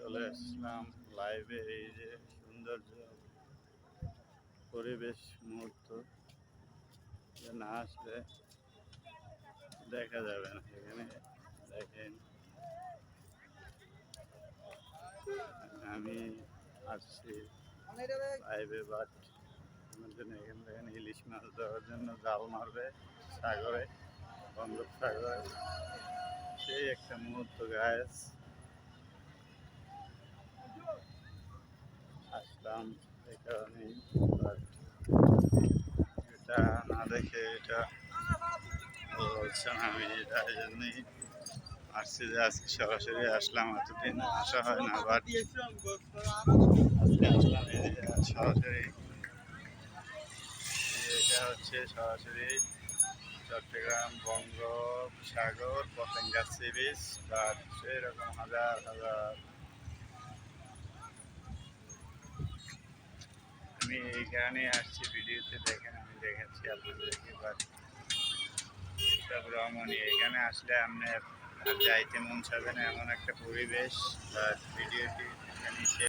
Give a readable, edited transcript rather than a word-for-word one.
চলে আসলাম লাইভে। এই যে সৌন্দর্য পরিবেশ মুহূর্ত, না আসলে দেখা যাবে না। এখানে দেখেন আমি আসছি লাইভে, বাট আমার জন্য এখানে দেখেন ইলিশ মাছ দেওয়ার জন্য জাল মারবে সাগরে, বঙ্গোপসাগরে। সেই একটা মুহূর্ত গায়েস, আসলাম এই কারণেই। বাট এটা না দেখে এটা বলছেন, আমি এটা এই জন্যই আসছি যে আজকে সরাসরি আসলাম। এতদিন আসা হয় না, বাট আজকে আসলাম এই যে সরাসরি। এটা হচ্ছে সরাসরি চট্টগ্রাম বঙ্গোপসাগর পতেঙ্গা সি বিচ। বাট সেরকম হাজার হাজার, আমি এইখানে আসছি ভিডিওতে দেখেন, আমি দেখাচ্ছি আপনাদেরকে। বাট সব রমণী, এখানে আসলে আপনার যাইতে মন চাবে না, এমন একটা পরিবেশ। বাট ভিডিওটি এখানে